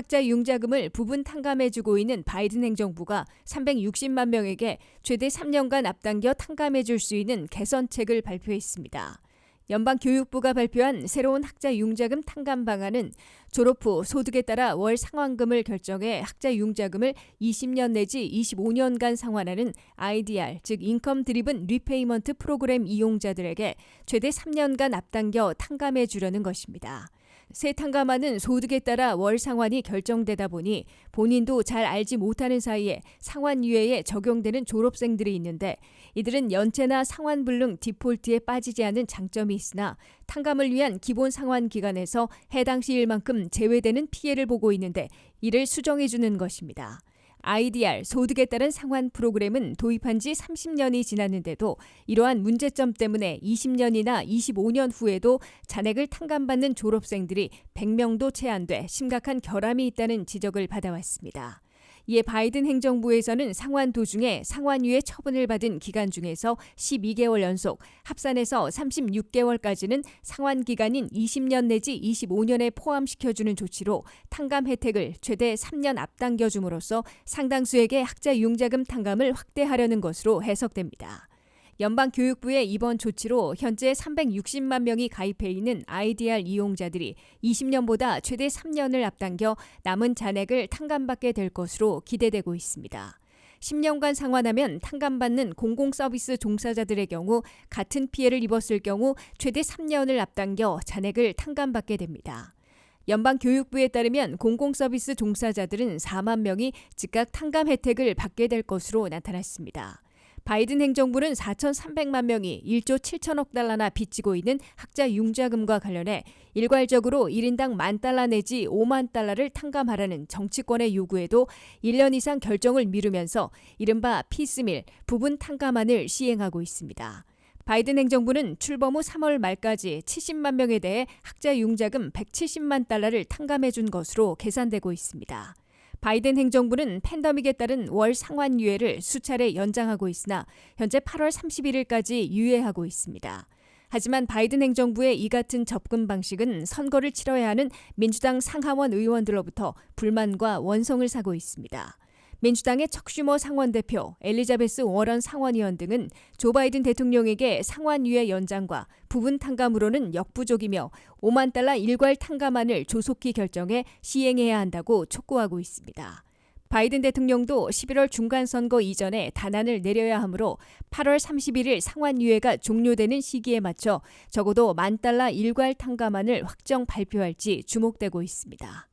학자 융자금을 부분 탕감해주고 있는 바이든 행정부가 360만 명에게 최대 3년간 앞당겨 탕감해줄 수 있는 개선책을 발표했습니다. 연방교육부가 발표한 새로운 학자 융자금 탕감 방안은 졸업 후 소득에 따라 월 상환금을 결정해 학자 융자금을 20년 내지 25년간 상환하는 IDR, 즉 인컴 드리븐 리페이먼트 프로그램 이용자들에게 최대 3년간 앞당겨 탕감해 주려는 것입니다. 새 탕감안은 소득에 따라 월 상환이 결정되다 보니 본인도 잘 알지 못하는 사이에 상환 유예에 적용되는 졸업생들이 있는데 이들은 연체나 상환 불능 디폴트에 빠지지 않은 장점이 있으나 탕감을 위한 기본 상환 기간에서 해당 시일만큼 제외되는 피해를 보고 있는데 이를 수정해 주는 것입니다. IDR, 소득에 따른 상환 프로그램은 도입한 지 30년이 지났는데도 이러한 문제점 때문에 20년이나 25년 후에도 잔액을 탕감받는 졸업생들이 100명도 채 안 돼 심각한 결함이 있다는 지적을 받아왔습니다. 이에 바이든 행정부에서는 상환 도중에 상환유예 처분을 받은 기간 중에서 12개월 연속, 합산해서 36개월까지는 상환 기간인 20년 내지 25년에 포함시켜주는 조치로 탕감 혜택을 최대 3년 앞당겨줌으로써 상당수에게 학자 융자금 탕감을 확대하려는 것으로 해석됩니다. 연방교육부의 이번 조치로 현재 360만 명이 가입해 있는 IDR 이용자들이 20년보다 최대 3년을 앞당겨 남은 잔액을 탕감받게 될 것으로 기대되고 있습니다. 10년간 상환하면 탕감받는 공공서비스 종사자들의 경우 같은 피해를 입었을 경우 최대 3년을 앞당겨 잔액을 탕감받게 됩니다. 연방교육부에 따르면 공공서비스 종사자들은 4만 명이 즉각 탕감 혜택을 받게 될 것으로 나타났습니다. 바이든 행정부는 4,300만 명이 1조 7천억 달러나 빚지고 있는 학자 융자금과 관련해 일괄적으로 1인당 $10,000 내지 $50,000를 탕감하라는 정치권의 요구에도 1년 이상 결정을 미루면서 이른바 피스밀, 부분 탕감안을 시행하고 있습니다. 바이든 행정부는 출범 후 3월 말까지 70만 명에 대해 학자 융자금 $170만 탕감해 준 것으로 계산되고 있습니다. 바이든 행정부는 팬데믹에 따른 월 상환 유예를 수차례 연장하고 있으나 현재 8월 31일까지 유예하고 있습니다. 하지만 바이든 행정부의 이 같은 접근 방식은 선거를 치러야 하는 민주당 상하원 의원들로부터 불만과 원성을 사고 있습니다. 민주당의 척 슈머 상원대표, 엘리자베스 워런 상원의원 등은 조 바이든 대통령에게 상환 유예 연장과 부분 탕감으로는 역부족이며 $50,000 일괄 탕감안을 조속히 결정해 시행해야 한다고 촉구하고 있습니다. 바이든 대통령도 11월 중간선거 이전에 단안을 내려야 하므로 8월 31일 상환 유예가 종료되는 시기에 맞춰 적어도 $10,000 일괄 탕감안을 확정 발표할지 주목되고 있습니다.